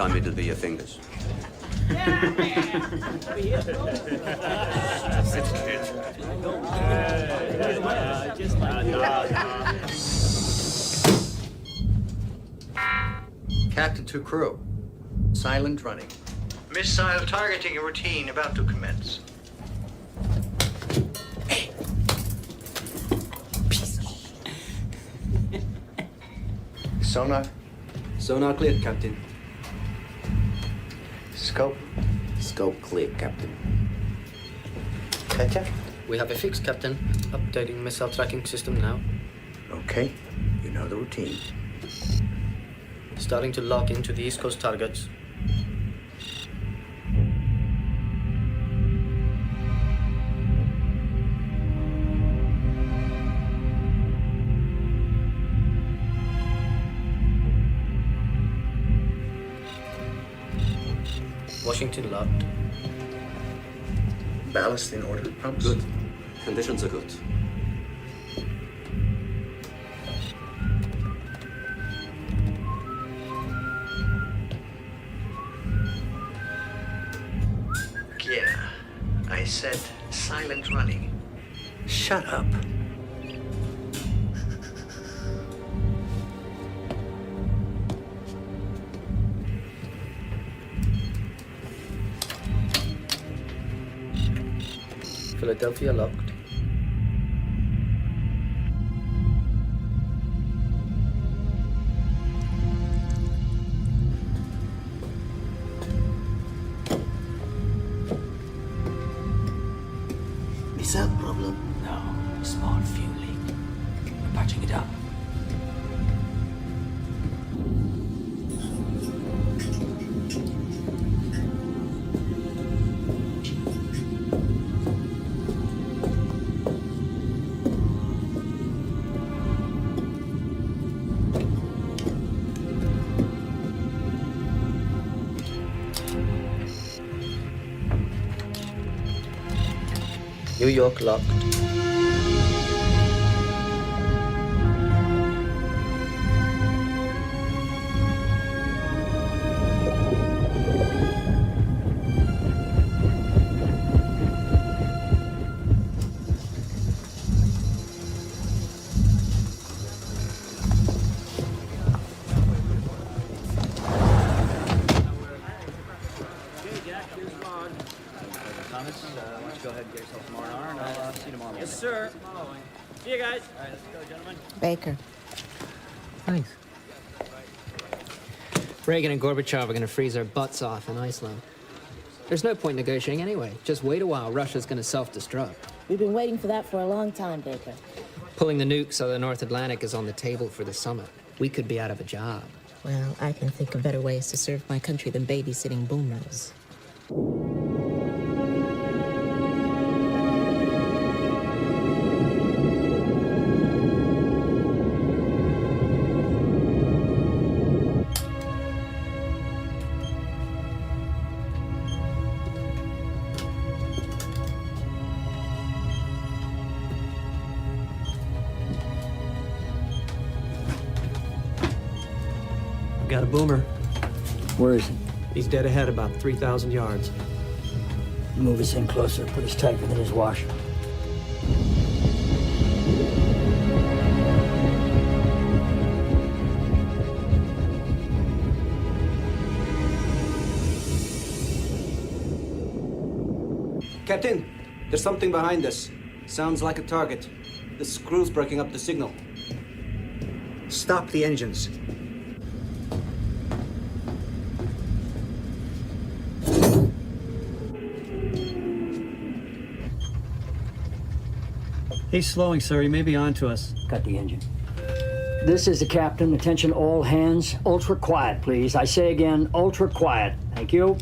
time it'll be your fingers. Captain to crew. Silent running. Missile targeting routine about to commence. Sonar. Sonar cleared, Captain. Scope. Scope clear, Captain. Petya. We have a fix, Captain. Updating missile tracking system now. Okay. You know the routine. Starting to lock into the East Coast targets. Washington locked. Ballast in order. Pumps. Good. Conditions are good. Yeah. I said silent running. Shut up. Philadelphia locked. Missile problem? No, small fuel leak. We're patching it up. New York locked. Thomas, why don't you go ahead and get yourself some R&R, and I'll see you tomorrow morning. Yes, sir. See you guys. All right, let's go, gentlemen. Baker. Thanks. Reagan and Gorbachev are going to freeze our butts off in Iceland. There's no point negotiating anyway. Just wait a while. Russia's going to self-destruct. We've been waiting for that for a long time, Baker. Pulling the nukes out of the North Atlantic is on the table for the summit. We could be out of a job. Well, I can think of better ways to serve my country than babysitting boomers. Got a boomer. Where is he? He's dead ahead about 3,000 yards. Move us in closer. Put us tight within his wash. Captain, there's something behind us. Sounds like a target. The screw's breaking up the signal. Stop the engines. He's slowing, sir. He may be on to us. Cut the engine. This is the captain. Attention all hands. Ultra quiet, please. I say again, ultra quiet. Thank you.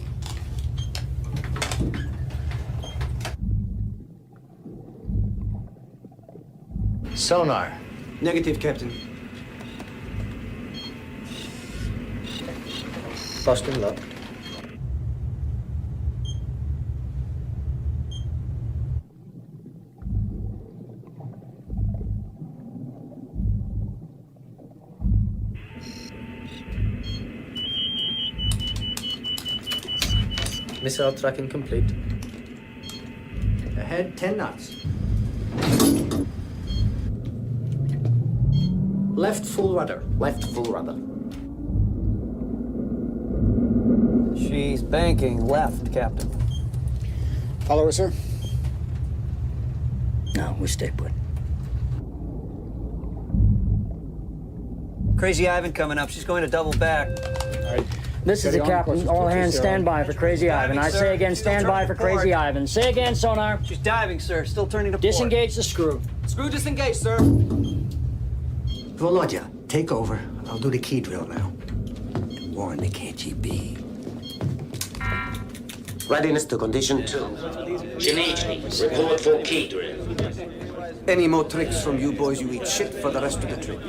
Sonar. Negative, Captain. Boston locked. Missile tracking complete. Ahead 10 knots. Left full rudder. Left full rudder. She's banking left, Captain. Follow her, sir? No, we stay put. Crazy Ivan coming up. She's going to double back. This is the captain. All hands stand by for Crazy Ivan. I say again, stand by for Crazy Ivan. Say again, sonar. She's diving, sir. Still turning to port. Disengage the screw. Screw disengaged, sir. Volodya, take over. I'll do the key drill now. Warn the KGB. Readiness to condition 2. Janechny, report for key drill. Any more tricks from you boys, you eat shit for the rest of the trip.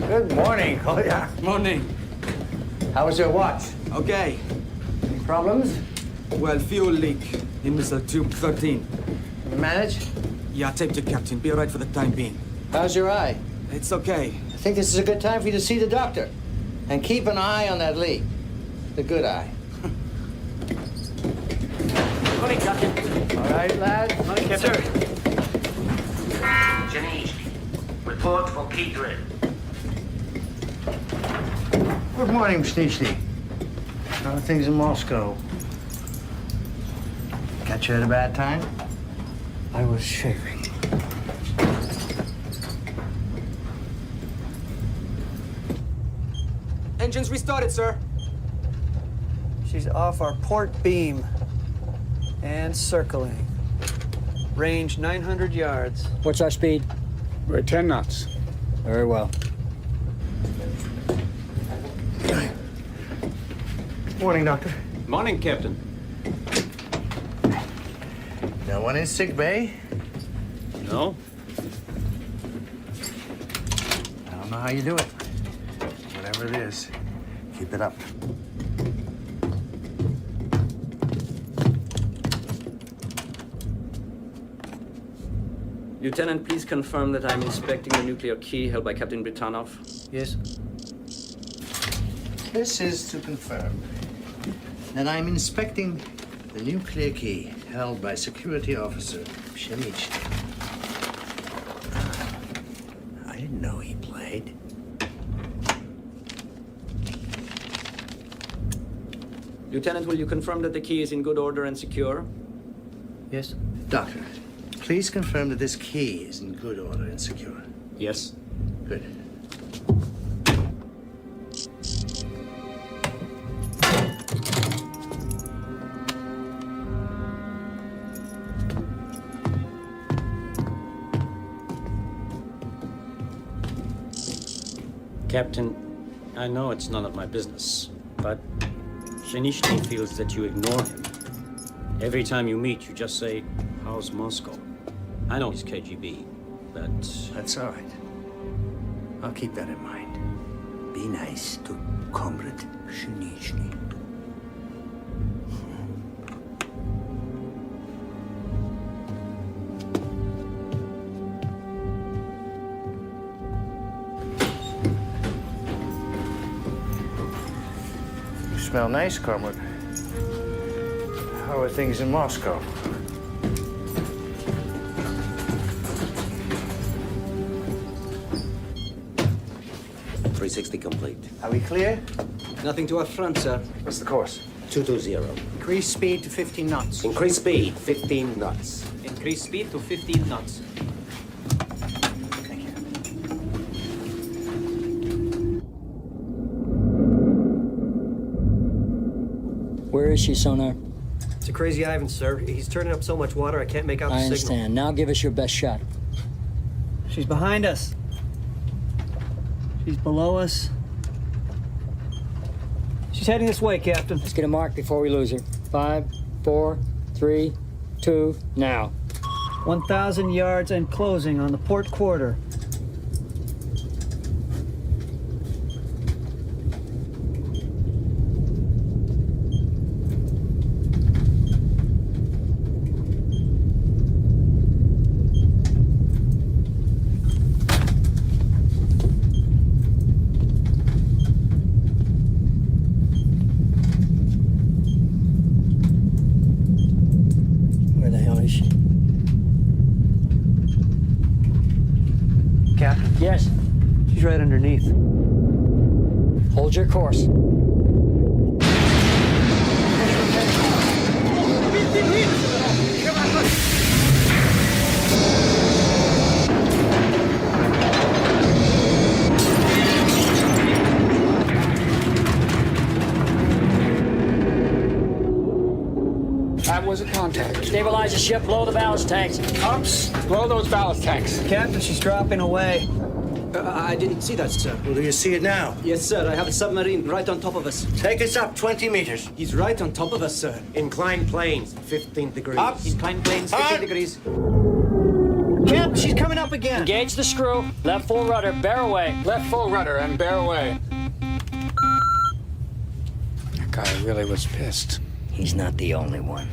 Good morning, Kolya. Morning. How was your watch? Okay. Any problems? Well, fuel leak in missile tube 13. You manage? Yeah, taped it, Captain. Be all right for the time being. How's your eye? It's okay. I think this is a good time for you to see the doctor. And keep an eye on that leak. The good eye. Morning, Captain. All right, lad? Morning, Captain. Sir. Janechny, report for key drill. Good morning, Stishny. How are things in Moscow? Catch you at a bad time? I was shaving. Engines restarted, sir. She's off our port beam and circling. Range 900 yards. What's our speed? We're at 10 knots. Very well. Morning, Doctor. Morning, Captain. No one in sick bay? No? I don't know how you do it. Whatever it is, keep it up. Lieutenant, please confirm that I'm inspecting the nuclear key held by Captain Britanov. Yes. This is to confirm that I'm inspecting the nuclear key held by Security Officer Pshenichny. I didn't know he played. Lieutenant, will you confirm that the key is in good order and secure? Yes. Doctor, please confirm that this key is in good order and secure. Yes. Good. Captain, I know it's none of my business, but Janechny feels that you ignore him. Every time you meet, you just say, "How's Moscow?" I know he's KGB, but... That's all right. I'll keep that in mind. Be nice to Comrade Pshenichny. You smell nice, Comrade. How are things in Moscow? .360 complete. Are we clear? Nothing to our front, sir. What's the course? 220. Increase speed to 15 knots. Increase speed, 15 knots. Increase speed to 15 knots. Thank you. Where is she, sonar? It's a Crazy Ivan, sir. He's turning up so much water I can't make out the I signal. understand. Now give us your best shot. She's behind us. She's below us. She's heading this way, Captain. Let's get a mark before we lose her. 5, 4, 3, 2, now. 1,000 yards and closing on the port quarter. underneath. Hold your course. That was a contact. Stabilize the ship, blow the ballast tanks. Ups, blow those ballast tanks. Captain, she's dropping away. I didn't see that, sir. Well, do you see it now? Yes, sir. I have a submarine right on top of us. Take us up 20 meters. He's right on top of us, sir. Inclined planes, 15 degrees. Up. Inclined planes, 15 degrees. Captain, she's coming up again. Engage the screw. Left full rudder. Bear away. Left full rudder and bear away. That guy really was pissed. He's not the only one.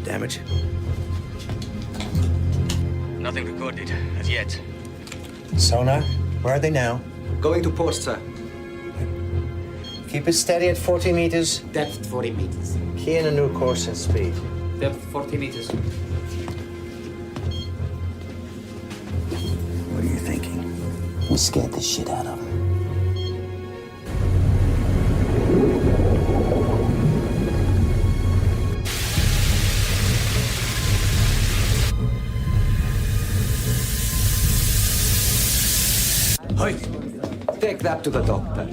Damage? Nothing recorded as yet. Sonar? Where are they now? Going to port, sir. Keep it steady at 40 meters. Depth 40 meters. Key in a new course and speed. Depth 40 meters. What are you thinking? We scared the shit out of him. Hey, take that to the doctor.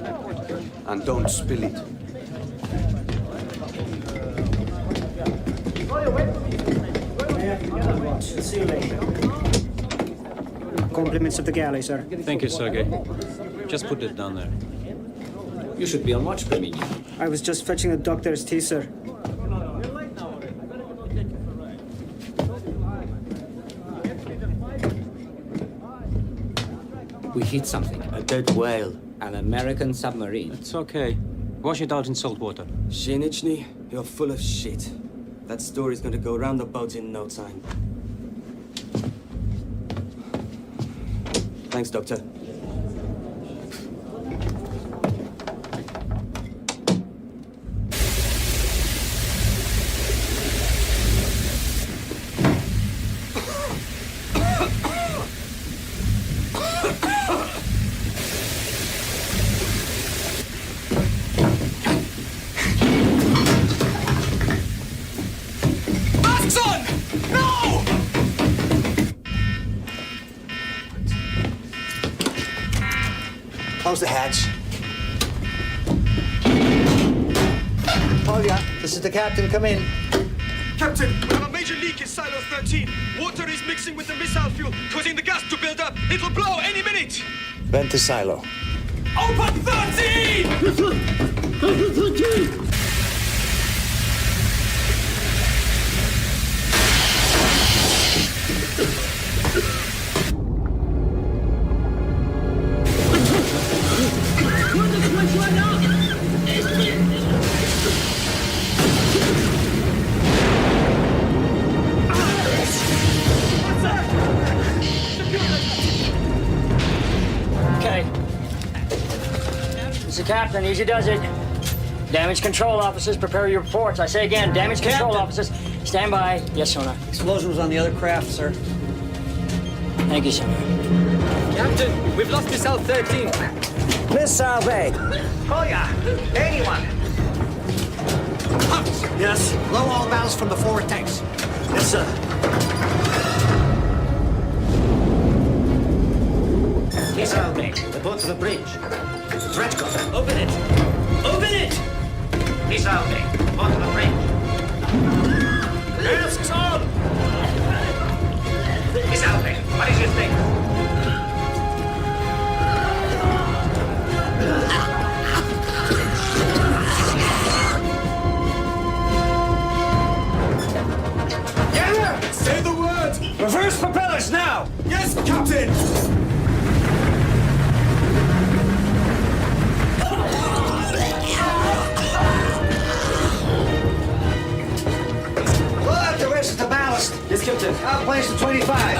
And don't spill it. Compliments of the galley, sir. Thank you, Sergey. Just put it down there. You should be on watch, Permini. I was just fetching the doctor's tea, sir. We hit something. A dead whale. An American submarine. It's okay. Wash it out in salt water. Shinichny, you're full of shit. That story's gonna go round the boat in no time. Thanks, Doctor. Close the hatch. Polya, this is the captain. Come in. Captain, we have a major leak in silo 13. Water is mixing with the missile fuel, causing the gas to build up. It will blow any minute. Vent the silo. Open 13! Okay. Mr. Captain, easy does it. Damage control officers, prepare your reports. I say again, damage control officers, stand by. Yes, Sonar. Explosion was on the other craft, sir. Thank you, Sonar. Captain, we've lost missile 13. Missile bay. Polya, anyone? Yes. Blow all ballast from the forward tanks. Yes, sir. Missile bay. Report to the bridge. Threat contact. Open it. Open it! Missile bay. Report to the bridge. Masks on! Missile bay. What is your thing? Say the word! Reverse propellers now! Yes, Captain! Blow out the rest of the ballast. Yes, Captain. Outplace to 25.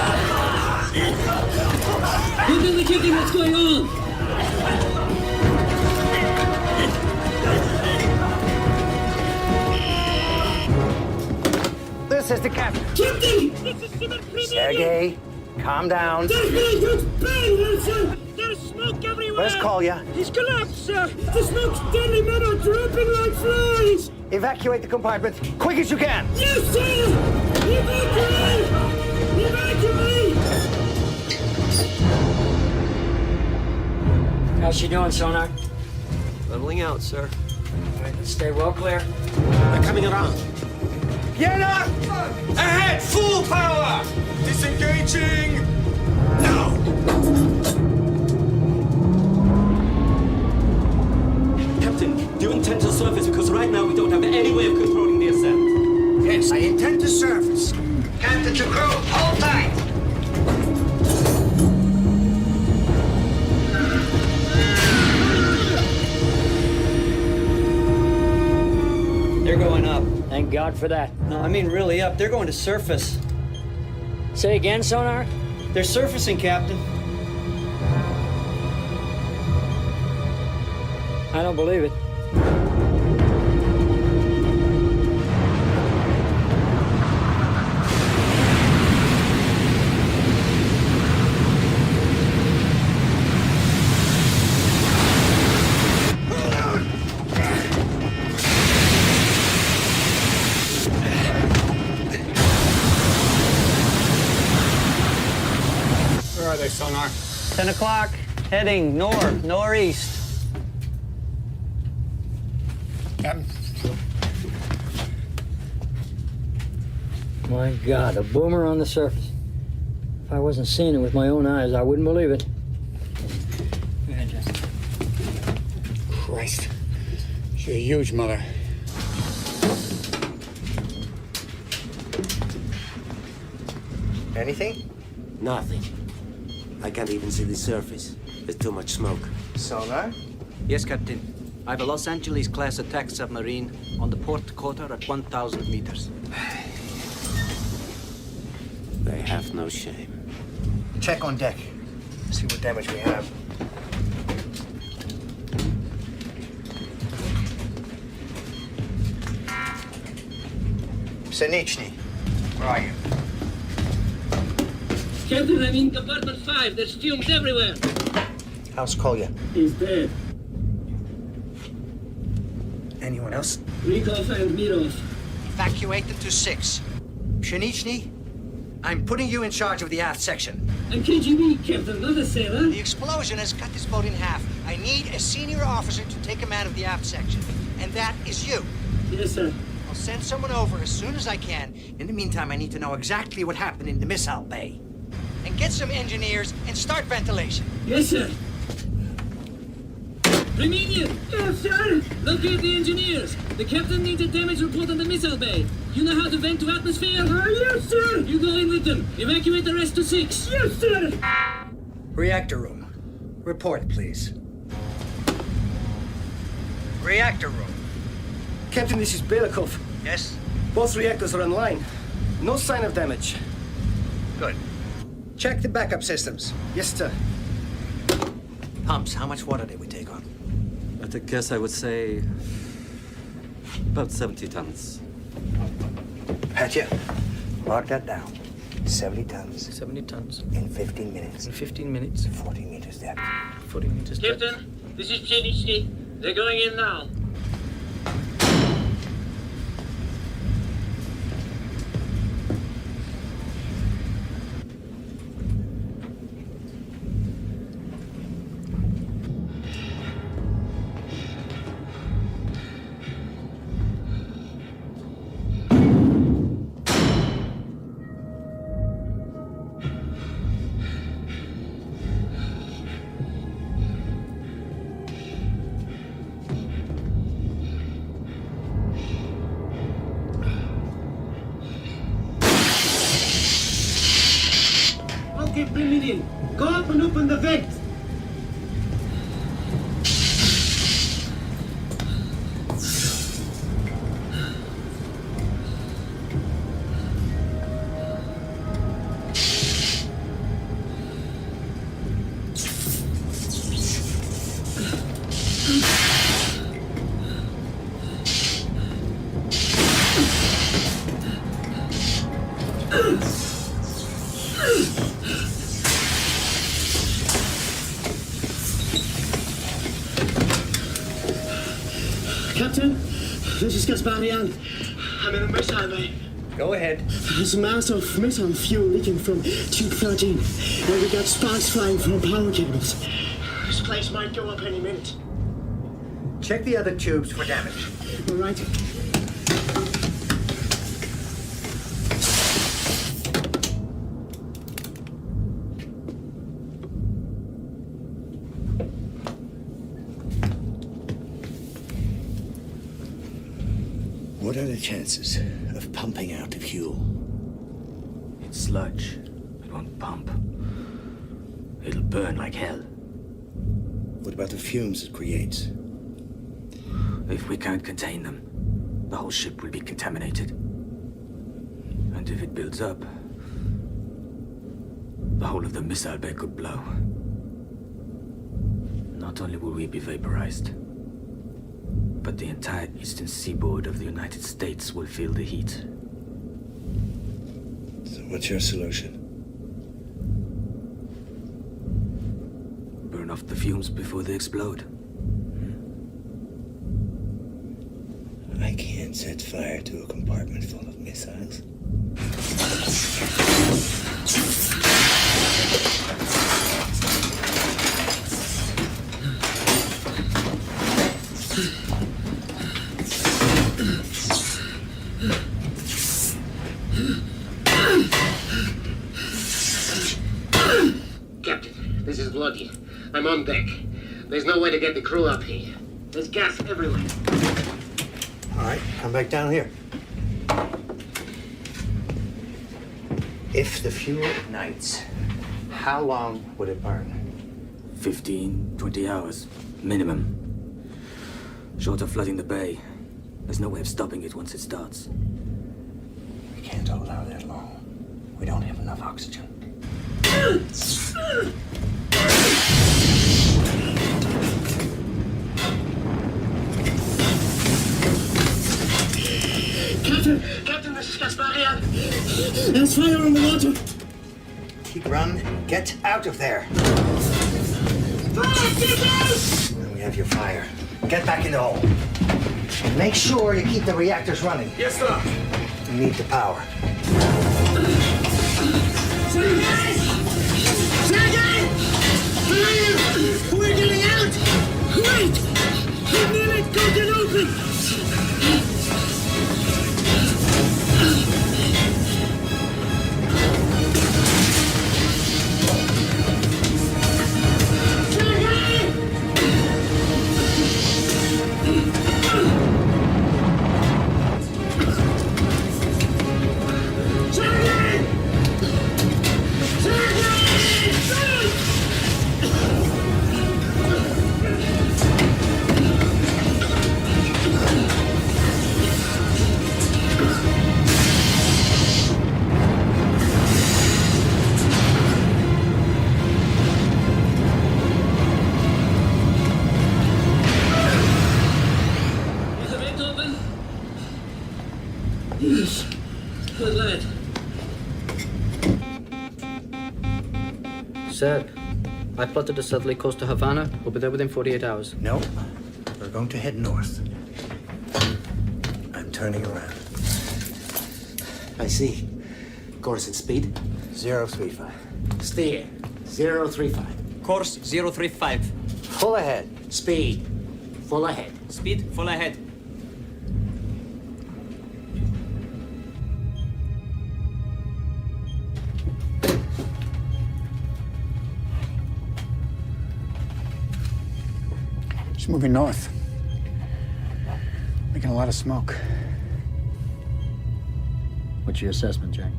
Who's in the kitchen? What's going on? this is the captain. Captain! This is Simon Sergei, calm down. There's bad, sir! There's smoke everywhere! Where's Kolya? He's collapsed, sir! The smoke's deadly, men are dropping like flies! Evacuate the compartment, quick as you can! Yes, sir! Evacuate! Evacuate! How's she doing, Sonar? Leveling out, sir. All right, let's stay well clear. They're coming around. Get up! Ahead! Full power! Disengaging! Now! Captain, do you intend to surface? Because right now we don't have any way of controlling the ascent. Yes, I intend to surface. Captain to crew, hold tight. They're going up. Thank God for that. No, I mean really up. They're going to surface. Say again, Sonar? They're surfacing, Captain. I don't believe it. Where are they, Sonar? 10 o'clock, heading northeast. Captain. My God, a boomer on the surface. If I wasn't seeing it with my own eyes, I wouldn't believe it. Go ahead, Jesse. Christ. You're huge, Mother. Anything? Nothing. I can't even see the surface. There's too much smoke. Sonar? Yes, Captain. I have a Los Angeles-class attack submarine on the port quarter at 1,000 meters. They have no shame. Check on deck. See what damage we have. Sinichny, where are you? Captain, I'm in compartment 5. There's fumes everywhere. How's Kolya? He's dead. Anyone else? Rikov and Mirov. Evacuated to 6. Pshenichny, I'm putting you in charge of the aft section. I'm KGB, Captain, not a sailor. The explosion has cut this boat in half. I need a senior officer to take command of the aft section. And that is you. Yes, sir. I'll send someone over as soon as I can. In the meantime, I need to know exactly what happened in the missile bay. And get some engineers and start ventilation. Yes, sir. Reminian! Yes, sir! Locate the engineers. The captain needs a damage report on the missile bay. You know how to vent to atmosphere? Yes, sir! You go in with them. Evacuate the rest to 6. Yes, sir! Reactor room. Report, please. Reactor room. Captain, this is Belikov. Yes? Both reactors are online. No sign of damage. Good. Check the backup systems. Yes, sir. Pumps, how much water did we take on? At a guess, I would say about 70 tons. Petya, mark that down. 70 tons 70 tons. in 15 minutes. In 15 minutes. 40 meters depth. 40 meters depth. Captain, this is Pshenichny. They're going in now. Okay, Reminian. Go up and open the vent. Captain, this is Gasparian. I'm in a missile bay. Go ahead. There's a mass of missile fuel leaking from tube 13, and we got sparks flying from power cables. This place might go up any minute. Check the other tubes for damage. All right. What are the chances of pumping out the fuel? It's sludge. It won't pump. It'll burn like hell. What about the fumes it creates? If we can't contain them, the whole ship will be contaminated. And if it builds up, the whole of the missile bay could blow. Not only will we be vaporized, but the entire eastern seaboard of the United States will feel the heat. So what's your solution? Burn off the fumes before they explode. I can't set fire to a compartment full of missiles. Captain, this is Bloody. I'm on deck. There's no way to get the crew up here. There's gas everywhere. All right, come back down here. If the fuel ignites, how long would it burn? 15, 20 hours, minimum. Short of flooding the bay, there's no way of stopping it once it starts. We can't hold out that long. We don't have enough oxygen. Captain, this is Gasparian. There's fire on the water. Keep running. Get out of there. Fire, get out! And we have your fire. Get back in the hole. And make sure you keep the reactors running. Yes, sir. We need the power. Sergei! Sergei! We're getting out! Wait! The minute got it open! Yes. Good lad. Sir, I plotted a southerly course to Havana. We'll be there within 48 hours. No, we're going to head north. I'm turning around. I see. Course and speed? 035. Steer. 035. Course 035. Full ahead. Speed. Full ahead. Speed full ahead. She's moving north. Making a lot of smoke. What's your assessment, Jack?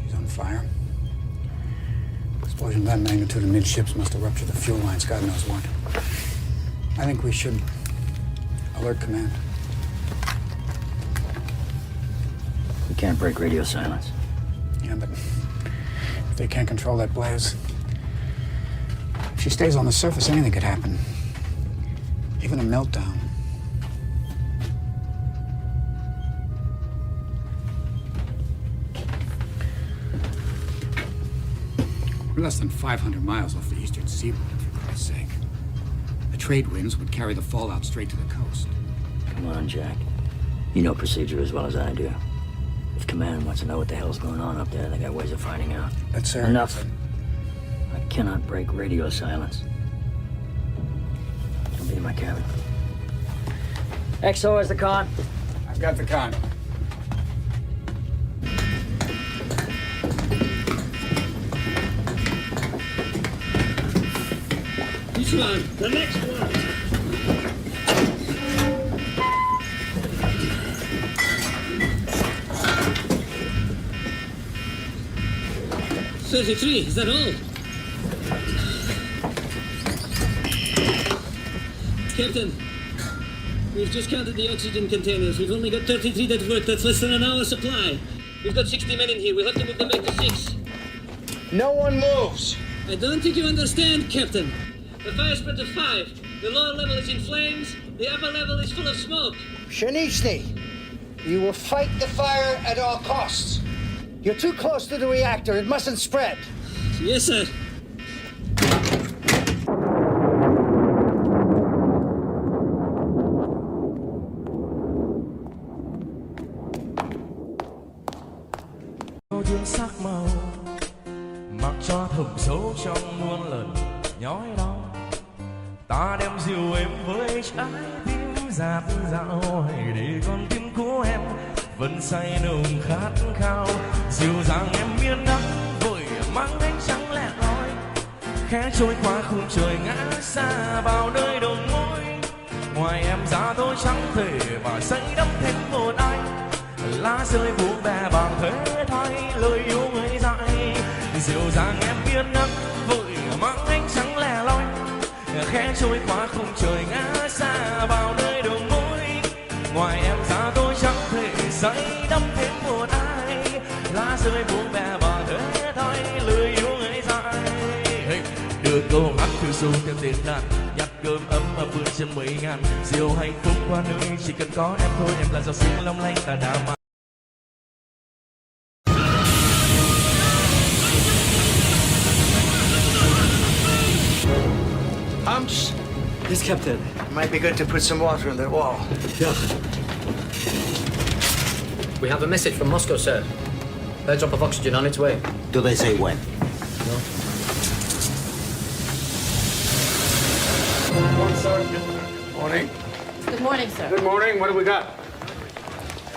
She's on fire. Explosion of that magnitude amidships must have ruptured the fuel lines, God knows what. I think we should alert command. We can't break radio silence. Yeah, but if they can't control that blaze, if she stays on the surface, anything could happen. Even a meltdown. We're less than 500 miles off the eastern seaboard, for Christ's sake. The trade winds would carry the fallout straight to the coast. Come on, Jack. You know procedure as well as I do. If Command wants to know what the hell's going on up there, they got ways of finding out. That's fair. Enough. I cannot break radio silence. I'll be in my cabin. XO is the con. I've got the con. Which one? The next one. $33, is that all? Captain, we've just counted the oxygen containers. We've only got 33 that work. That's less than an hour's supply. We've got 60 men in here. We'll have to move them back to 6. No one moves. I don't think you understand, Captain. The fire spread to 5. The lower level is in flames. The upper level is full of smoke. Shanichny, you will fight the fire at all costs. You're too close to the reactor. It mustn't spread. Yes, sir. Dương sắc màu mặc cho thầm sâu trong muôn lần nhói đau, ta đem dịu em với trái tim dạt dào để con tim của em vẫn say nồng khát khao. Dịu dàng em miên nắng vội mang ánh trắng lẻ loi, khẽ trôi qua khung trời ngã xa vào nơi đầu môi. Ngoài em giá tôi chẳng thể mà xây đắp thêm một ai, lá rơi buông bè bằng thế thay lời yêu người dại. Dịu dàng em miên nắng vội mang ánh trắng lẻ loi, khẽ trôi qua khung trời ngã xa vào nơi đầu môi. Ngoài em ra tôi chẳng thể xây đắp thêm một ai, lá rơi buông bè bằng thế thay lời yêu người dại. Đưa câu hát thư du theo tên đàn, nhặt cơm ấm mà vươn chân mấy ngàn. Diều hạnh phúc qua nơi chỉ cần có em thôi, em là giọt sương long lanh ta đã mang. Pumps? Yes, Captain. Might be good to put some water in that wall. Yeah. We have a message from Moscow, sir. Airdrop of oxygen on its way. Do they say when? No. Morning, Sergeant. Morning. Good morning, sir. Good morning. What do we got?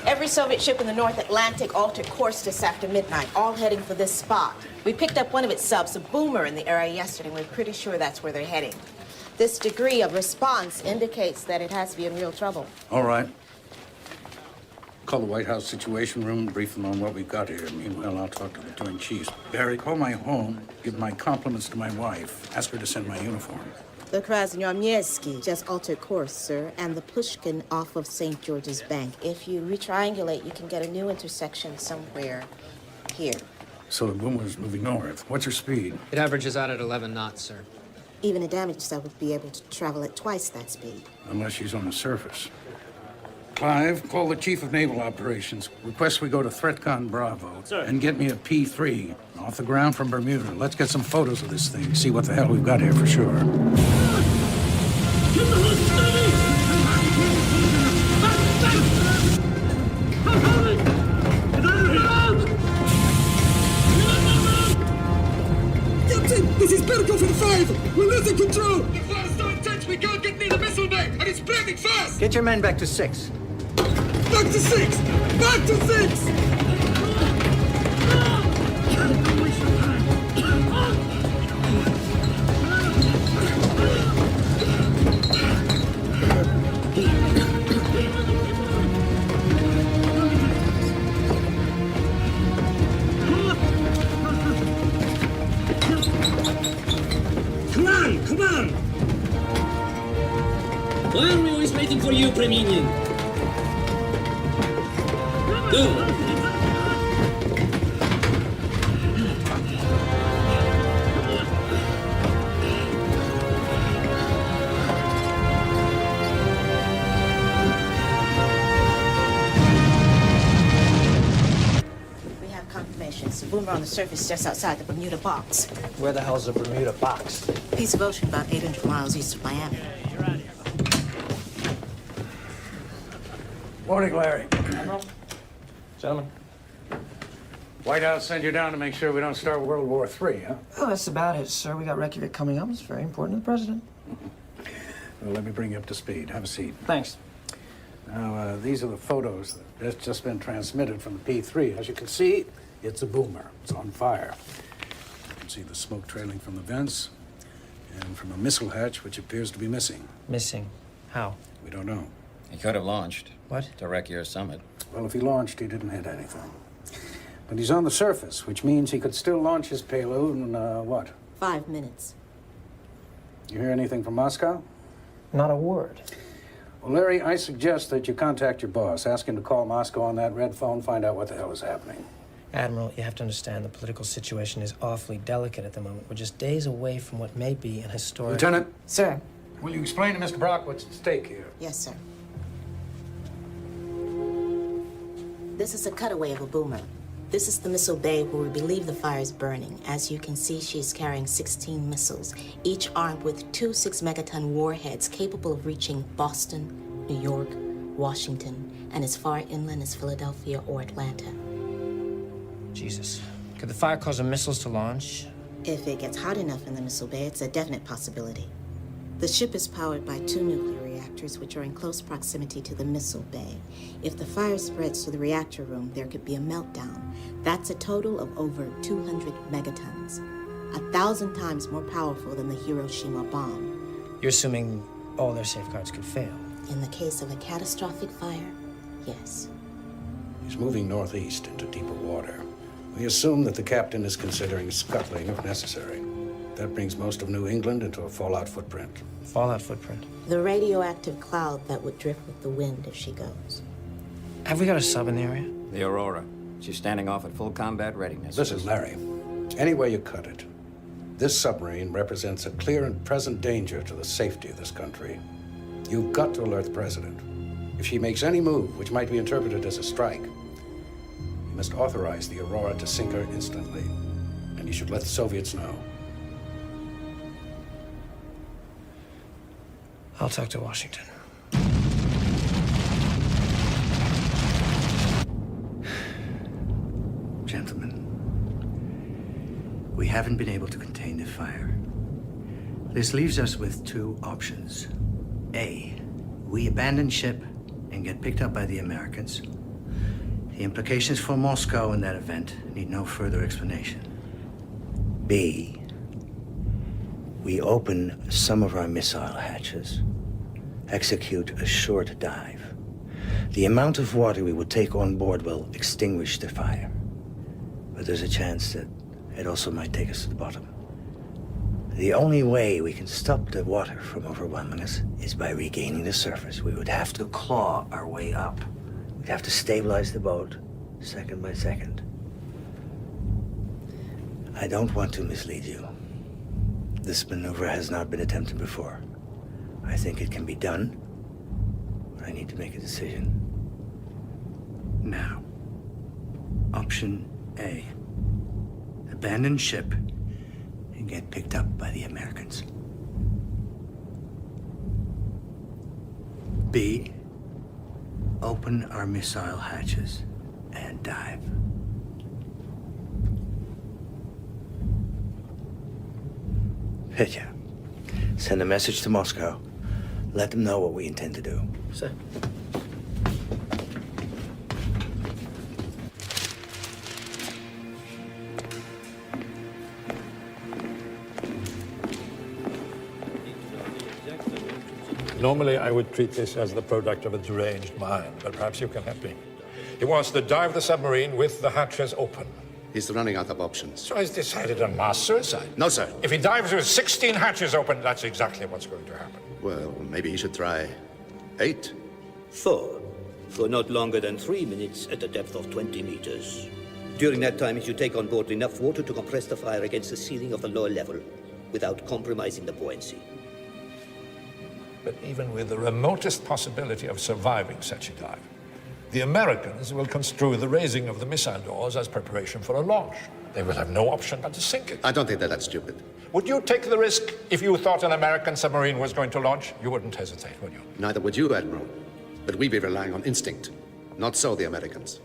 Every Soviet ship in the North Atlantic altered course just after midnight, all heading for this spot. We picked up one of its subs, a boomer, in the area yesterday, and we're pretty sure that's where they're heading. This degree of response indicates that it has to be in real trouble. All right. Call the White House Situation Room and brief them on what we've got here. Meanwhile, I'll talk to the Joint Chiefs. Barry, call my home, give my compliments to my wife, ask her to send my uniform. The Krasnoyarmyevsky just altered course, sir, and the Pushkin off of St. George's Bank. If you retriangulate, you can get a new intersection somewhere here. So the boomer's moving north. What's her speed? It averages out at 11 knots, sir. Even a damaged sub would be able to travel at twice that speed. Unless she's on the surface. Clive, call the Chief of Naval Operations. Request we go to ThreatCon Bravo. Sir. And get me a P-3 off the ground from Bermuda. Let's get some photos of this thing, see what the hell we've got here for sure. Captain, this is Berkov in 5. We're losing control. The fire's so intense we can't get near the missile bay, and it's spreading fast. Get your men back to 6. Back to 6! Back to 6! Come on! Why are we always waiting for you, Preminian? Go! confirmation. It's a boomer on the surface just outside the Bermuda box. Where the hell's the Bermuda box? Piece of ocean about 800 miles east of Miami. Morning, Larry. Gentlemen. White House sent you down to make sure we don't start World War III, huh? Oh, that's about it, sir. We got Reykjavik coming up. It's very important to the president. Well, let me bring you up to speed. Have a seat. Thanks. Now, these are the photos that's just been transmitted from the P3. As you can see, it's a boomer. It's on fire. You can see the smoke trailing from the vents and from a missile hatch, which appears to be missing. Missing? How? We don't know. He could have launched. What? To wreck your summit. Well, if he launched, he didn't hit anything. But he's on the surface, which means he could still launch his payload in, what? 5 minutes. You hear anything from Moscow? Not a word. Well, Larry, I suggest that you contact your boss. Ask him to call Moscow on that red phone, find out what the hell is happening. Admiral, you have to understand the political situation is awfully delicate at the moment. We're just days away from what may be an historic... Lieutenant? Sir. Will you explain to Mr. Brock what's at stake here? Yes, sir. This is a cutaway of a boomer. This is the missile bay where we believe the fire is burning. As you can see, she's carrying 16 missiles, each armed with 2 6-megaton warheads capable of reaching Boston, New York, Washington, and as far inland as Philadelphia or Atlanta. Jesus. Could the fire cause the missiles to launch? If it gets hot enough in the missile bay, it's a definite possibility. The ship is powered by 2 nuclear reactors, which are in close proximity to the missile bay. If the fire spreads to the reactor room, there could be a meltdown. That's a total of over 200 megatons, 1,000 times more powerful than the Hiroshima bomb. You're assuming all their safeguards could fail. In the case of a catastrophic fire, yes. He's moving northeast into deeper water. We assume that the captain is considering scuttling if necessary. That brings most of New England into a fallout footprint. Fallout footprint? The radioactive cloud that would drift with the wind if she goes. Have we got a sub in the area? The Aurora. She's standing off at full combat readiness. Listen, Larry, any way you cut it, this submarine represents a clear and present danger to the safety of this country. You've got to alert the president. If she makes any move which might be interpreted as a strike, you must authorize the Aurora to sink her instantly. And you should let the Soviets know. I'll talk to Washington. Gentlemen, we haven't been able to contain the fire. This leaves us with 2 options. A, we abandon ship and get picked up by the Americans. The implications for Moscow in that event need no further explanation. B, we open some of our missile hatches, execute a short dive. The amount of water we would take on board will extinguish the fire. But there's a chance that it also might take us to the bottom. The only way we can stop the water from overwhelming us is by regaining the surface. We would have to claw our way up. We'd have to stabilize the boat second by second. I don't want to mislead you. This maneuver has not been attempted before. I think it can be done, but I need to make a decision. Now, option A. Abandon ship and get picked up by the Americans. B. Open our missile hatches and dive. Petya, send a message to Moscow. Let them know what we intend to do. Sir. Normally, I would treat this as the product of a deranged mind, but perhaps you can help me. He wants to dive the submarine with the hatches open. He's running out of options. So he's decided on mass suicide? No, sir. If he dives with 16 hatches open, that's exactly what's going to happen. Well, maybe he should try 8. 4. For not longer than 3 minutes at a depth of 20 meters. During that time, he should take on board enough water to compress the fire against the ceiling of the lower level without compromising the buoyancy. But even with the remotest possibility of surviving such a dive, The Americans will construe the raising of the missile doors as preparation for a launch. They will have no option but to sink it. I don't think that that's stupid. Would you take the risk if you thought an American submarine was going to launch? You wouldn't hesitate, would you? Neither would you, Admiral. But we'd be relying on instinct. Not so the Americans.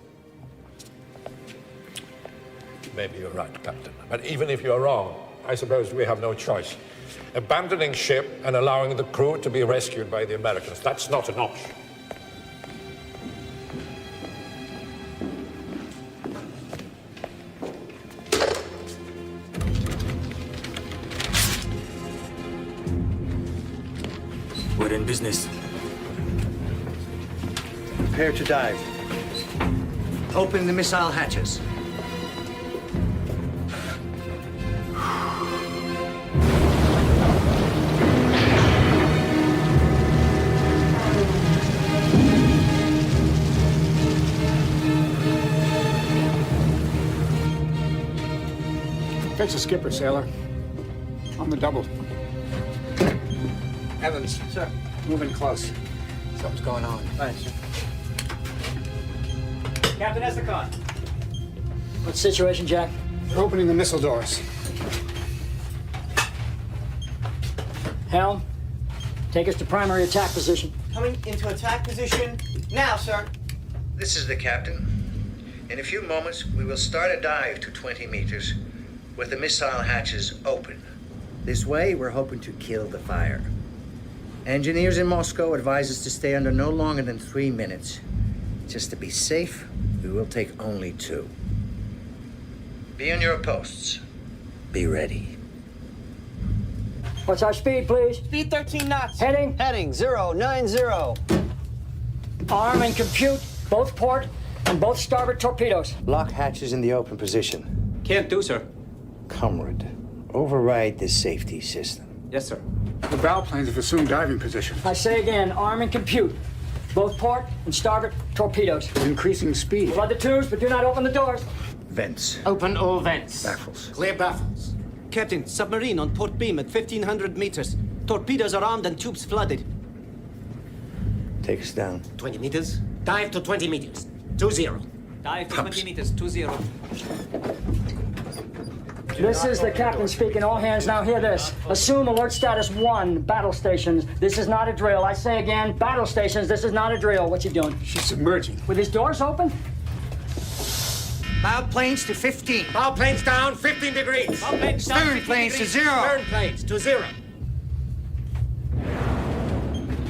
Maybe you're right, Captain. But even if you're wrong, I suppose we have no choice. Abandoning ship and allowing the crew to be rescued by the Americans, that's not an option. We're in business. Prepare to dive. Open the missile hatches. Fetch the skipper, sailor. On the double. Evans. Sir. Moving close. Something's going on. Right, sir. Captain Estacon. What's the situation, Jack? They're opening the missile doors. Helm, take us to primary attack position. Coming into attack position now, sir. This is the captain. In a few moments, we will start a dive to 20 meters with the missile hatches open. This way, we're hoping to kill the fire. Engineers in Moscow advise us to stay under no longer than 3 minutes. Just to be safe, we will take only 2. Be on your posts. Be ready. What's our speed, please? Speed 13 knots. Heading? Heading 090. Arm and compute both port and both starboard torpedoes. Lock hatches in the open position. Can't do, sir. Comrade, override this safety system. Yes, sir. The bow planes have assumed diving position. I say again, arm and compute both port and starboard torpedoes. Increasing speed. Flood the tubes, but do not open the doors. Vents. Open all vents. Baffles. Clear baffles. Captain, submarine on port beam at 1,500 meters. Torpedoes are armed and tubes flooded. Take us down. 20 meters. Dive to 20 meters. 20. Dive to 20 meters, 20. This is the captain speaking. All hands now hear this. Assume alert status 1, battle stations. This is not a drill. I say again, battle stations, this is not a drill. What you doing? She's submerging. With his doors open? Bow planes to 15. Bow planes down 15 degrees. Bow planes down Stern 15 planes to degrees. 0. Stern planes to 0.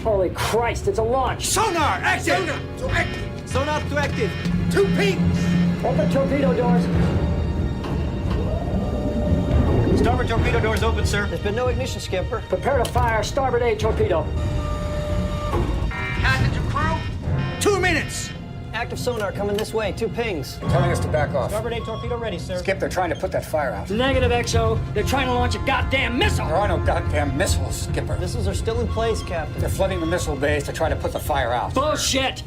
Holy Christ, it's a launch. Sonar, active. Sonar to active. Sonar to active. 2 pings. Open torpedo doors. Starboard torpedo doors open, sir. There's been no ignition, skipper. Prepare to fire starboard A torpedo. Captain to crew. 2 minutes. Active sonar coming this way. 2 pings. They're telling us to back off. Starboard A torpedo ready, sir. Skip, they're trying to put that fire out. Negative, XO. They're trying to launch a goddamn missile. There are no goddamn missiles, Skipper. Missiles are still in place, Captain. They're flooding the missile bays to try to put the fire out. Bullshit.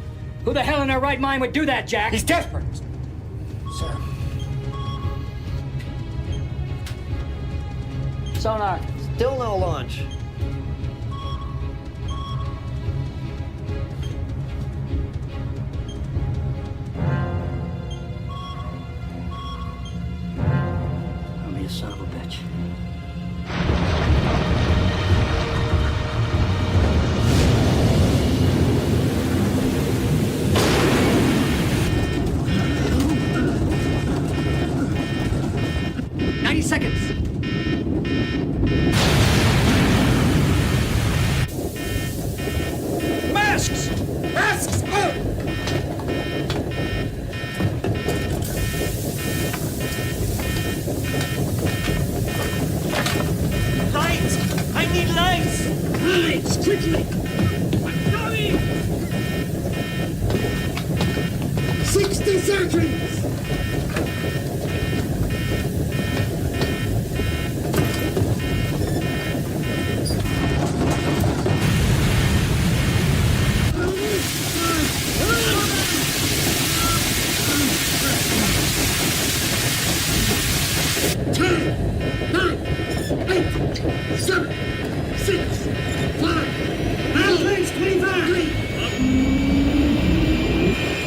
Who the hell in their right mind would do that, Jack? He's desperate. Sir. Sonar. Still no launch. I'm you son of a bitch. Seconds. Masks! Masks! Lights! I need lights! Lights, quickly! Hurry! 60 seconds!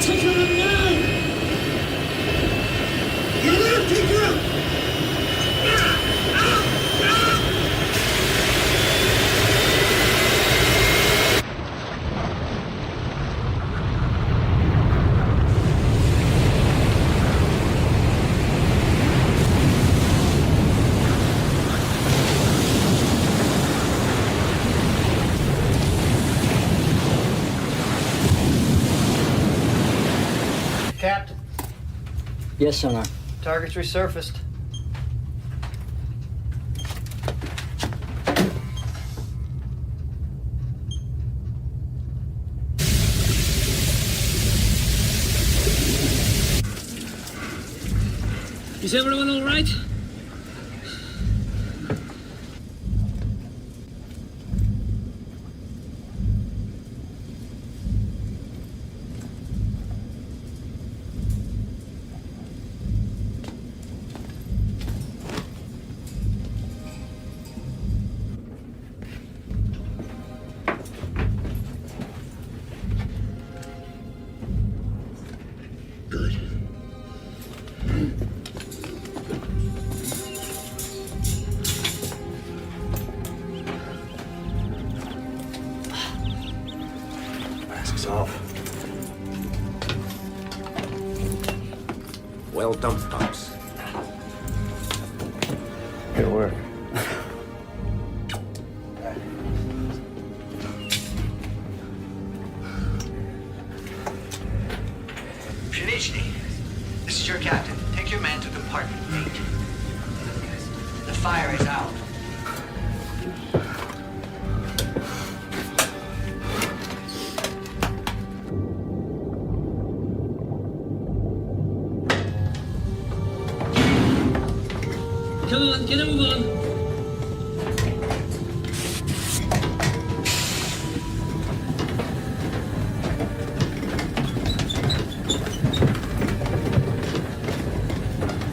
Take her up now! Get up! Take her up! Captain, Yes, Sonar. target's resurfaced. Is everyone all right? Mask's off. Well done, Pops. Good work. Pshenichny, this is your captain. Take your man to compartment 8. The fire is out. Come on, get a move on.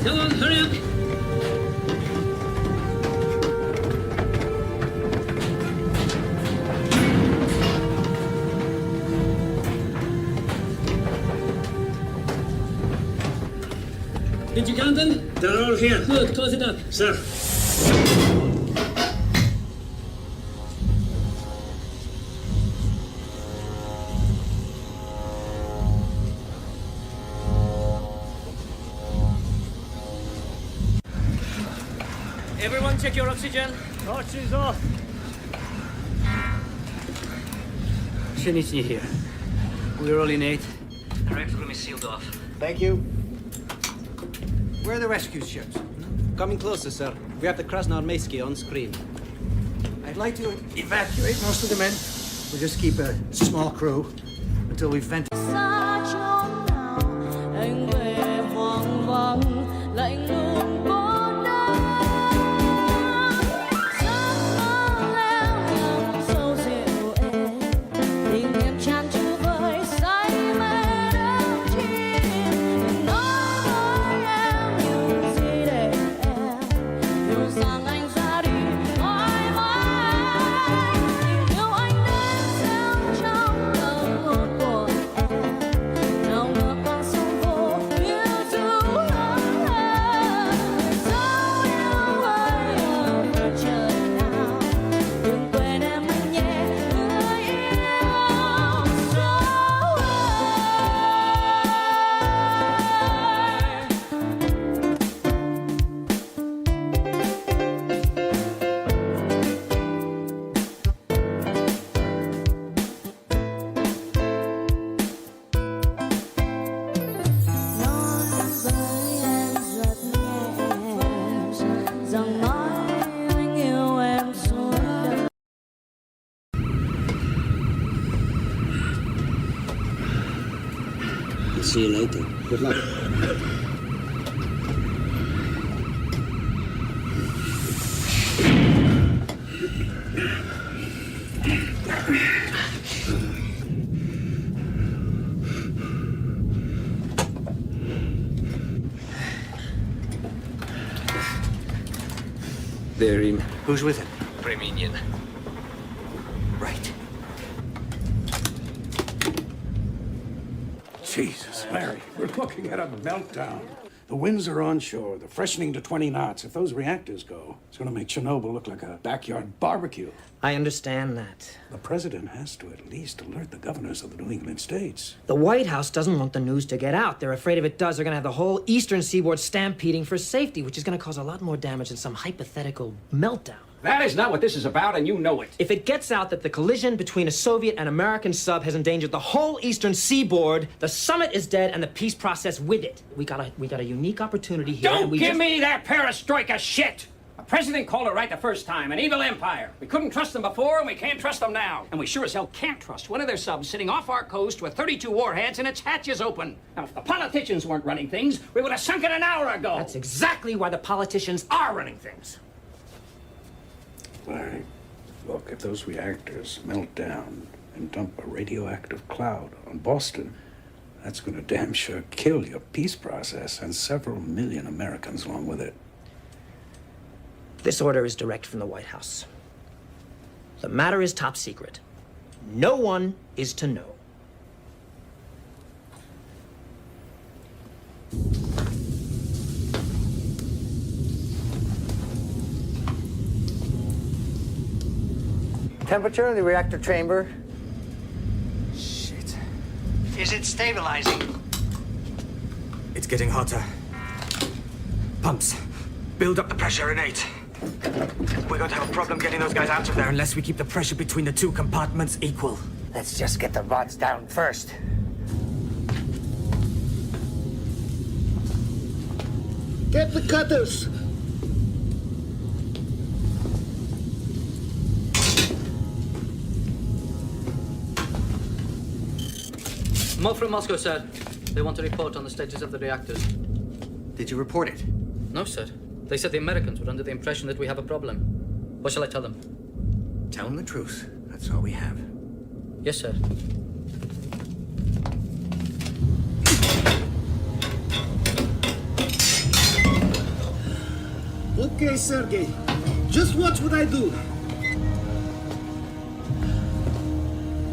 Come on, hurry up. Did you count them? They're all here. Good, close it up. Sir. Everyone check your oxygen. Torches off. Pshenichny here. We're all in 8. The rec room is sealed off. Thank you. Where are the rescue ships? Coming closer, sir. We have the Krasnoarmeyski on screen. I'd like to evacuate most of the men. We'll just keep a small crew until we've vented. Anh về hoang vắng lạnh lùng vô đêm giấc mơ leo nhầm sâu dịu êm tình em tràn trề vơi say mê đắm chìm nói với em những gì để em hiểu rằng anh ra đi mãi mãi tình yêu anh đến gieo trong tâm hồn của em nào ngờ con sông vô yêu dấu hơn dấu yêu ơi ở phương trời nào đừng quên em anh nhé người yêu dấu nói với em rất nhẹ rằng nói anh yêu em suốt đời. See you later. Good luck. They're in. Who's with him? Armenian. Right. Jesus, Larry, we're looking at a meltdown. The winds are onshore. They're freshening to 20 knots. If those reactors go, it's going to make Chernobyl look like a backyard barbecue. I understand that. The president has to at least alert the governors of the New England states. The White House doesn't want the news to get out. They're afraid if it does, they're going to have the whole eastern seaboard stampeding for safety, which is going to cause a lot more damage than some hypothetical meltdown. That is not what this is about, and you know it. If it gets out that the collision between a Soviet and American sub has endangered the whole eastern seaboard, the summit is dead and the peace process with it. We got a unique opportunity here. Don't give me that perestroika shit! A president called it right the first time, an evil empire. We couldn't trust them before, and we can't trust them now. And we sure as hell can't trust one of their subs sitting off our coast with 32 warheads and its hatches open. Now, if the politicians weren't running things, we would have sunk it an hour ago. That's exactly why the politicians are running things. Larry, look, if those reactors melt down and dump a radioactive cloud on Boston, that's going to damn sure kill your peace process and several million Americans along with it. This order is direct from the White House. The matter is top secret. No one is to know. Temperature in the reactor chamber. Shit. Is it stabilizing? It's getting hotter. Pumps. Build up the pressure in 8. We're going to have a problem getting those guys out of there unless we keep the pressure between the two compartments equal. Let's just get the rods down first. Get the cutters. Mo from Moscow, sir. They want to report on the status of the reactors. Did you report it? No, sir. They said the Americans were under the impression that we have a problem. What shall I tell them? Tell them the truth. That's all we have. Yes, sir. Okay, Sergey. Just watch what I do.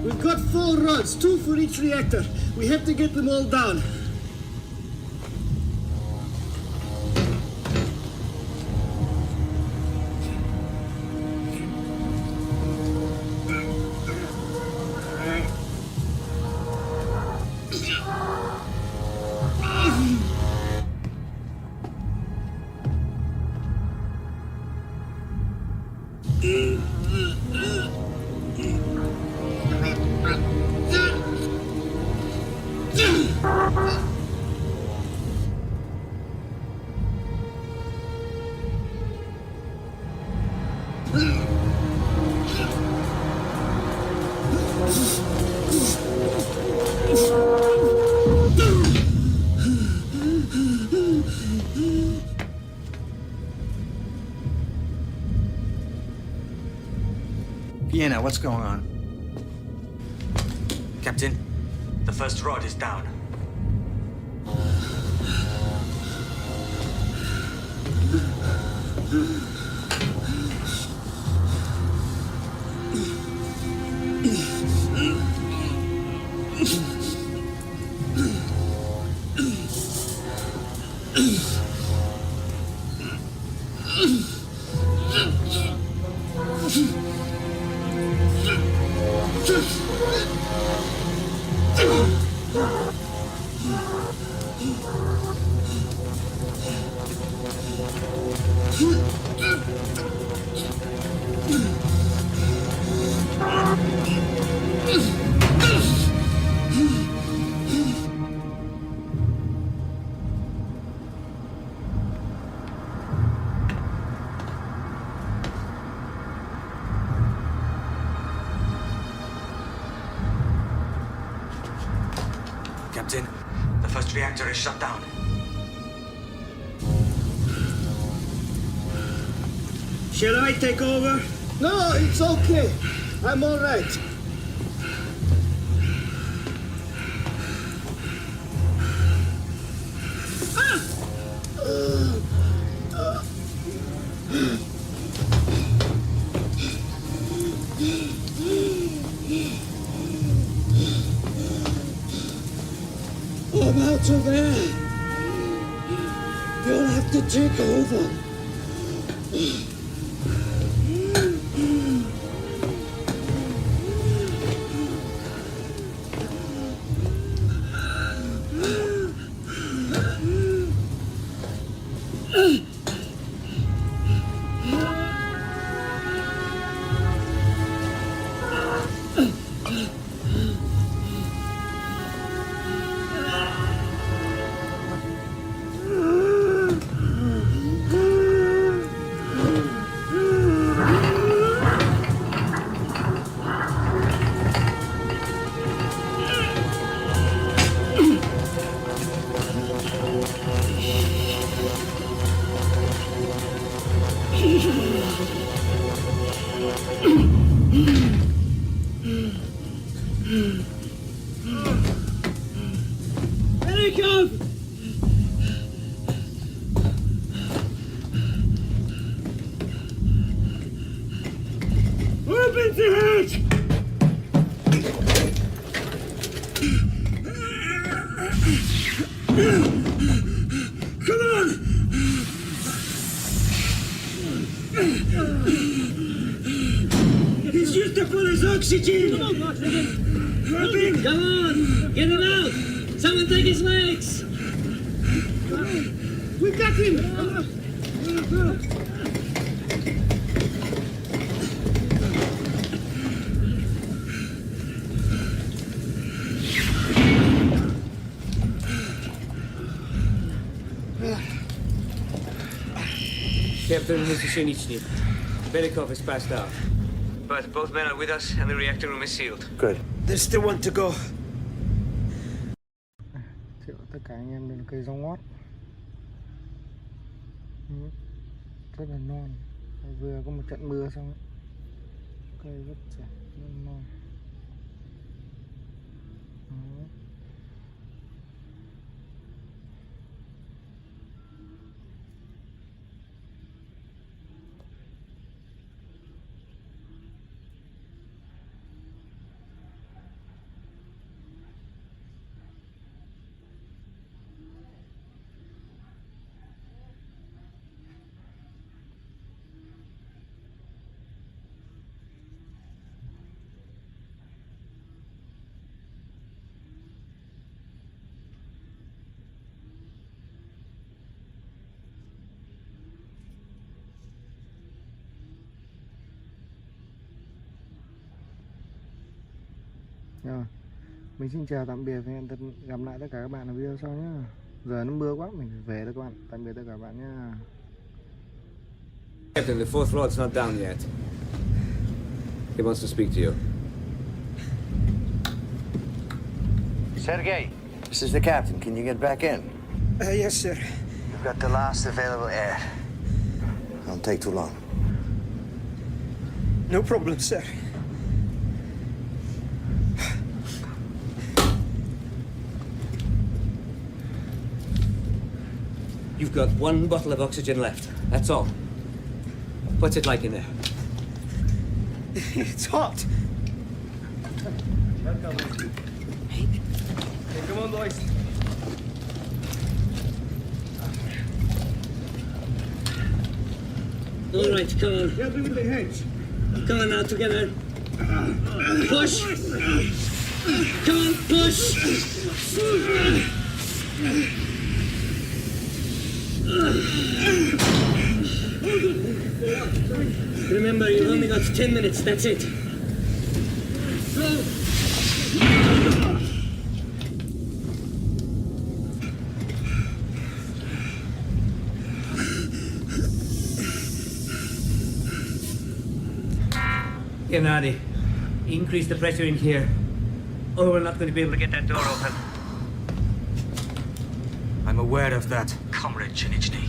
We've got 4 rods, 2 for each reactor. We have to get them all down. Vienna, what's going on? Captain, the first rod is down. Captain, the first reactor is shut down. Shall I take over? No, it's okay. I'm all right. take over. Open the hatch! Come on! He's used up all his oxygen! Come on, Robin! Come on! Get him out! Someone take his legs! We got him! Captain, Mr. Shinichny. Belikov is passed out. But both men are with us, and the reactor room is sealed. Good. There's still one to go. Tất cả anh em đều là cây rong ngót. Rất là non. Vừa có một trận mưa xong. Cây rất trẻ, rất non. Rồi, mình xin chào tạm biệt và hẹn gặp lại tất cả các bạn ở video sau nhé. Giờ nó mưa quá, mình phải về thôi các bạn. Tạm biệt tất cả các bạn nhé. Captain, the fourth rod's not down yet. He wants to speak to you. Sergei, this is the captain. Can you get back in? Yes, sir. You've got the last available air. Don't take too long. No problem, sir. You've got one bottle of oxygen left. That's all. What's it like in there? It's hot. Hey, come on, boys. All right, come on. Help me with the hedge. Come on now, together. Push! Come on, push! Remember, you've only got 10 minutes, that's it. Gennady, increase the pressure in here, or we're not going to be able to get that door open. I'm aware of that, Comrade Chinichny.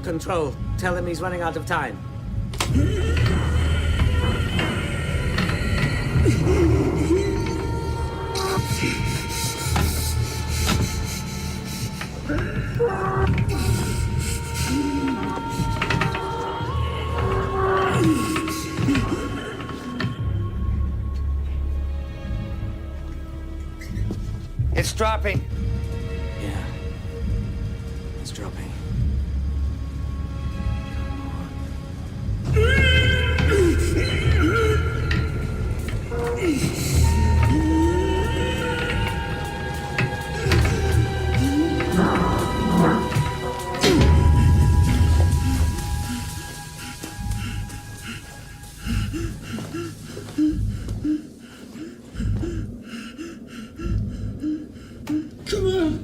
Control, tell him he's running out of time. It's dropping. Yeah. It's dropping. Come on!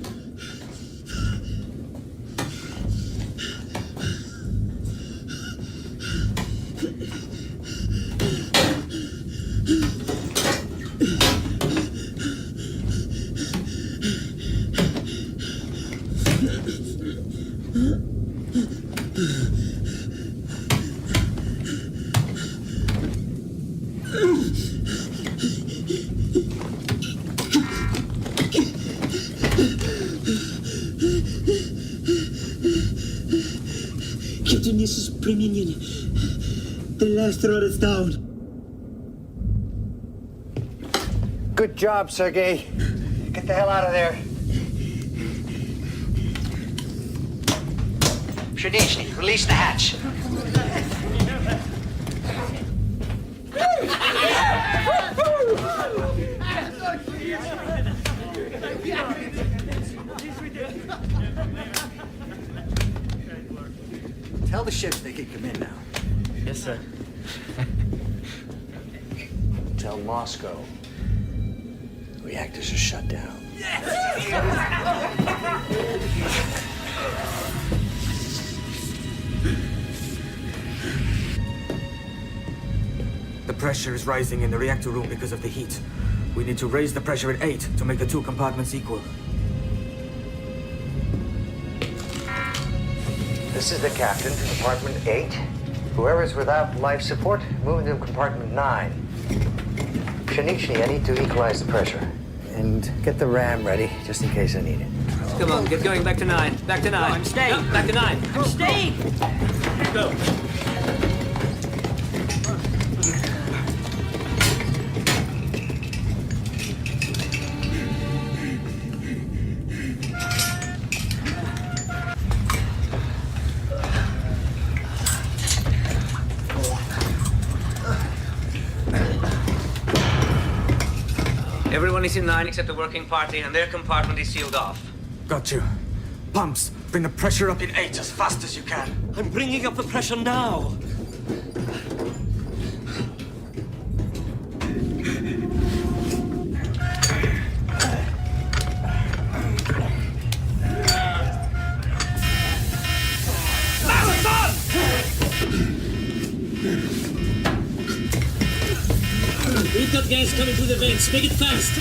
Captain, this is Premium Unit. The last rod is down. Good job, Sergei. Get the hell out of there. Shinichny, release the hatch. Tell the ships they can come in now. Yes, sir. Tell Moscow reactors are shut down. The pressure is rising in the reactor room because of the heat. We need to raise the pressure at 8 to make the two compartments equal. This is the captain, compartment 8. Whoever's without life support, move into compartment 9. Shinichny, I need to equalize the pressure. And get the ram ready, just in case I need it. Come on, get going. Back to 9. Back to 9. No, I'm staying. No, back to 9. I'm staying. Go. Everyone is in 9 except the working party, and their compartment is sealed off. Got you. Pumps, bring the pressure up in 8 as fast as you can. I'm bringing up the pressure now. We've got gas coming through the vents. Make it fast.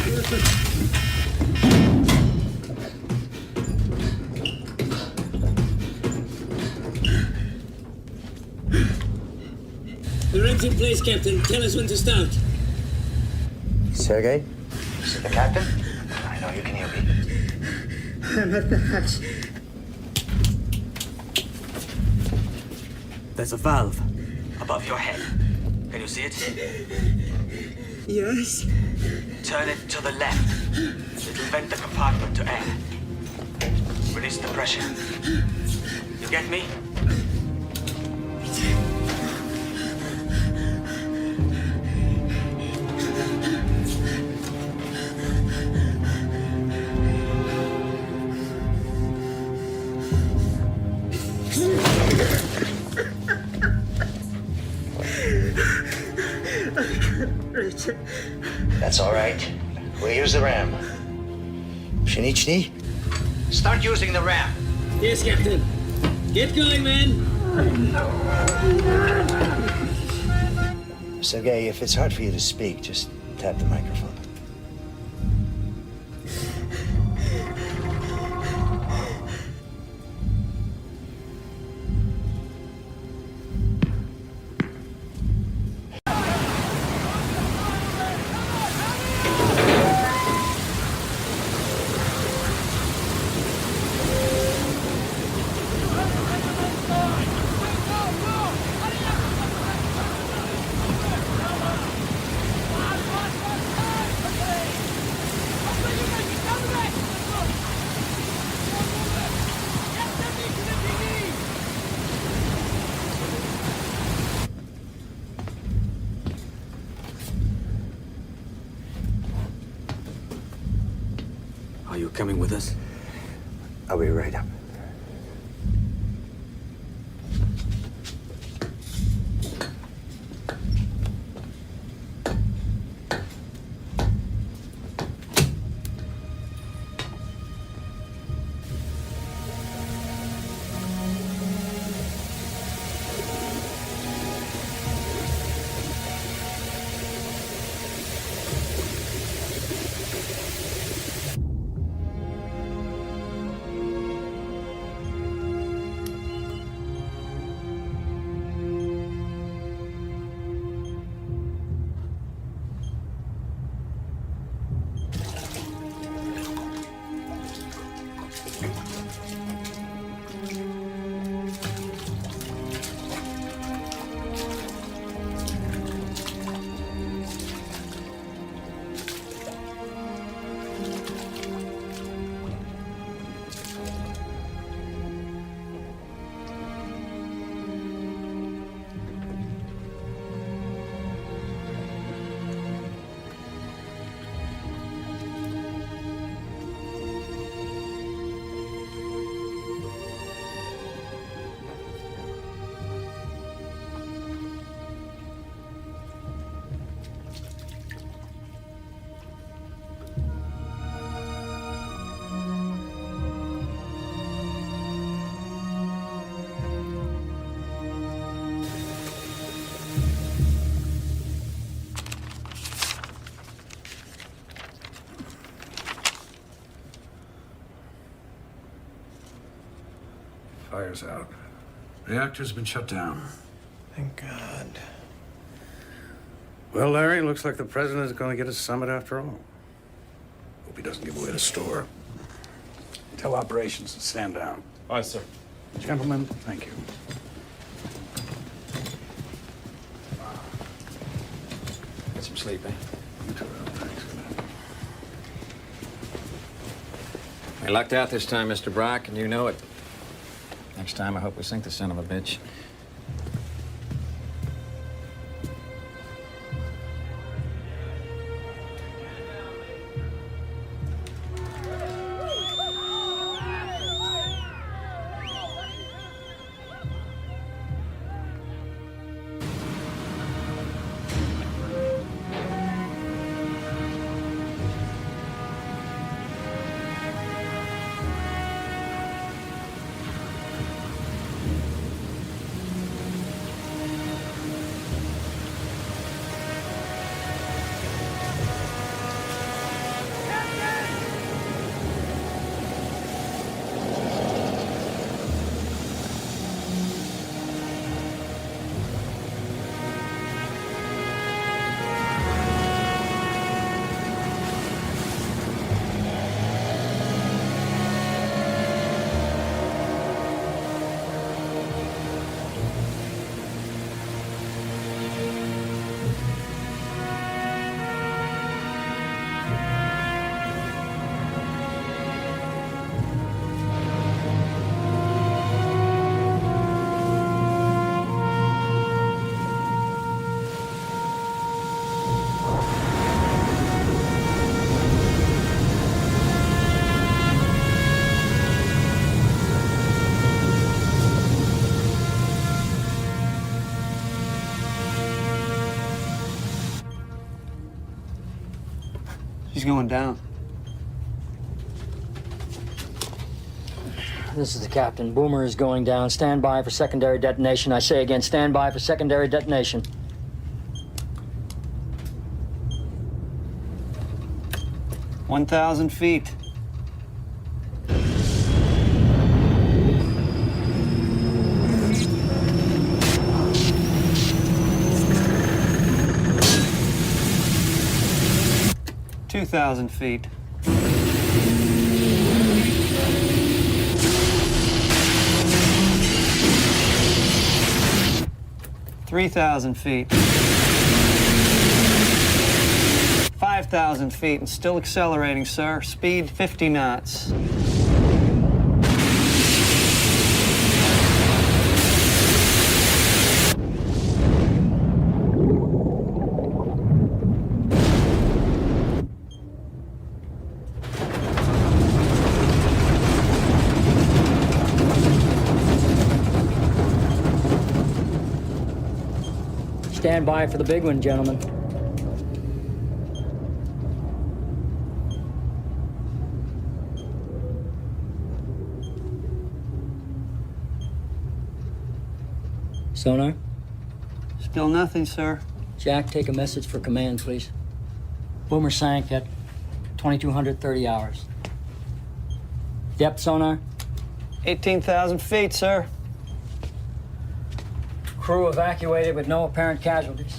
The ram's in place, Captain. Tell us when to start. Sergei, this is the captain. I know you can hear me. I'm at the hatch. There's a valve above your head. Can you see it? Yes? Turn it to the left. It'll vent the compartment to air. Release the pressure. You get me? That's all right. We'll use the ram. Shinichny, start using the ram. Yes, Captain. Get going, man. Sergei, if it's hard for you to speak, just tap the microphone. Are you coming with us? I'll be right up. Fire's out. Reactor's been shut down. Thank God. Well, Larry, looks like the president is going to get a summit after all. Hope he doesn't give away the store. Tell operations to stand down. Aye, sir. Gentlemen, thank you. Get some sleep, eh? You too, Al. Thanks. We lucked out this time, Mr. Brock, and you know it. Next time, I hope we sink the son of a bitch. He's going down. This is the captain. Boomer is going down. Stand by for secondary detonation. I say again, stand by for secondary detonation. $1,000 feet. $2,000 feet. $3,000 feet. 5,000 feet and still accelerating, sir. Speed 50 knots. Stand by for the big one, gentlemen. Sonar? Still nothing, sir. Jack, take a message for command, please. Boomer sank at 2230 hours. Depth sonar? 18,000 feet, sir. Crew evacuated with no apparent casualties.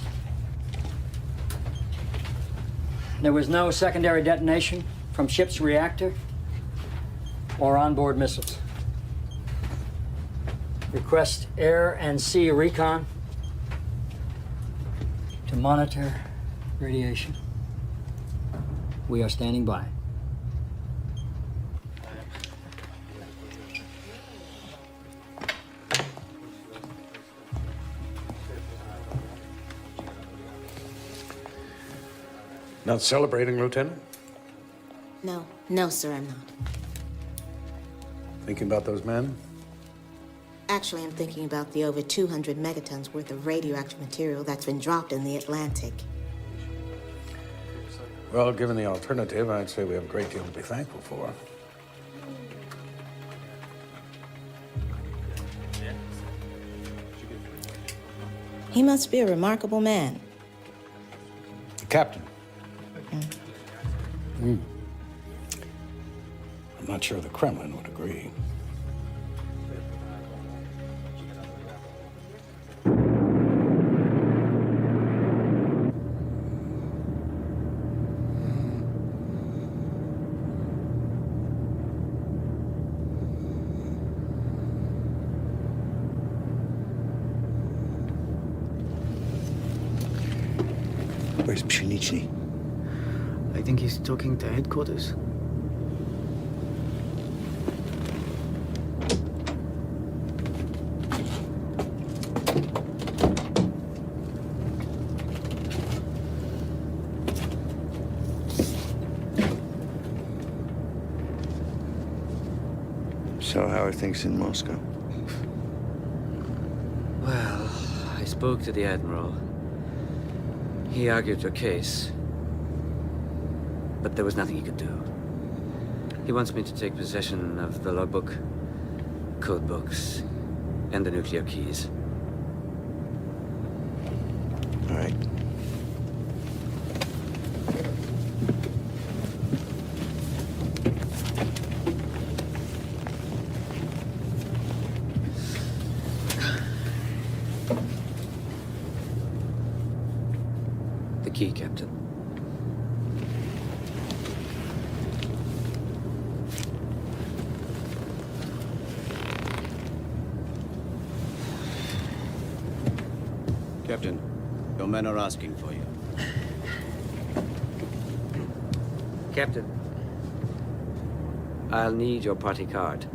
There was no secondary detonation from ship's reactor or onboard missiles. Request air and sea recon to monitor radiation. We are standing by. Not celebrating, Lieutenant? No. No, sir, I'm not. Thinking about those men? Actually, I'm thinking about the over 200 megatons worth of radioactive material that's been dropped in the Atlantic. Well, given the alternative, I'd say we have a great deal to be thankful for. He must be a remarkable man. The captain. I'm not sure the Kremlin would agree. Where's Pshenichny? I think he's talking to headquarters. So how are things in Moscow? Well, I spoke to the Admiral. He argued your case, but there was nothing he could do. He wants me to take possession of the logbook, code books, and the nuclear keys. All right. The key, Captain. Captain, your men are asking for you. Captain, I'll need your party card.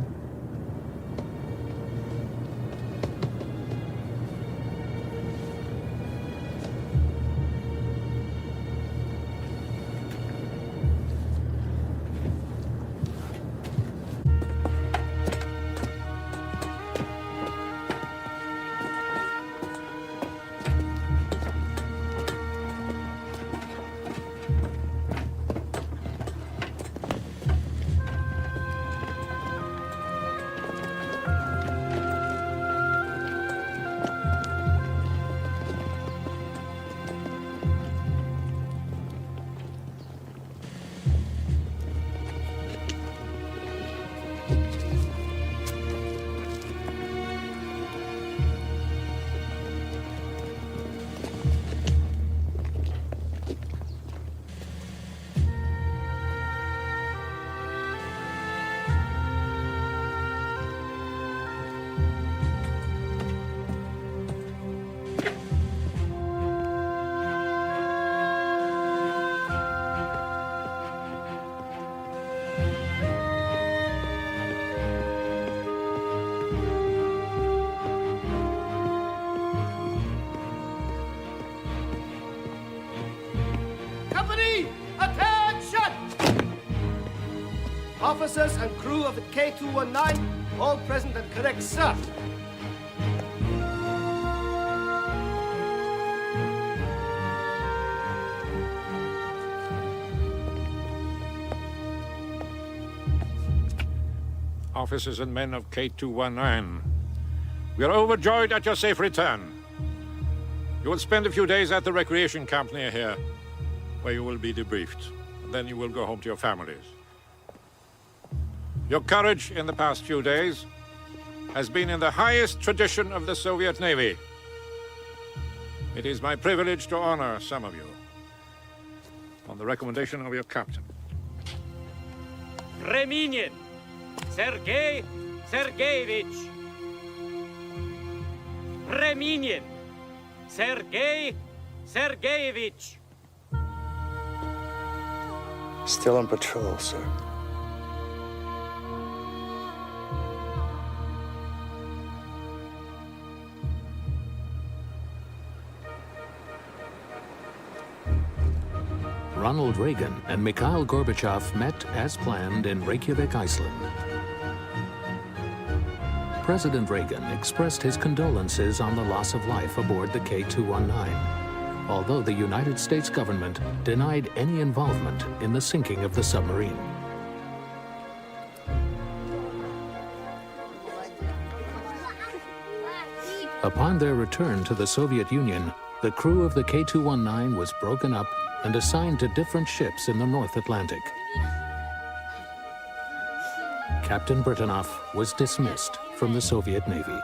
Officers and crew of the K219, all present and correct, sir. officers and men of K219. We are overjoyed at your safe return. You will spend a few days at the recreation camp near here, where you will be debriefed. And then you will go home to your families. Your courage in the past few days has been in the highest tradition of the Soviet Navy. It is my privilege to honor some of you on the recommendation of your captain. Reminin, Sergei Sergeyevich. Reminin, Sergei Sergeyevich. Still on patrol, sir. Ronald Reagan and Mikhail Gorbachev met as planned in Reykjavik, Iceland. President Reagan expressed his condolences on the loss of life aboard the K219, although the United States government denied any involvement in the sinking of the submarine. Upon their return to the Soviet Union, the crew of the K219 was broken up and assigned to different ships in the North Atlantic. Captain Britanoff was dismissed from the Soviet Navy.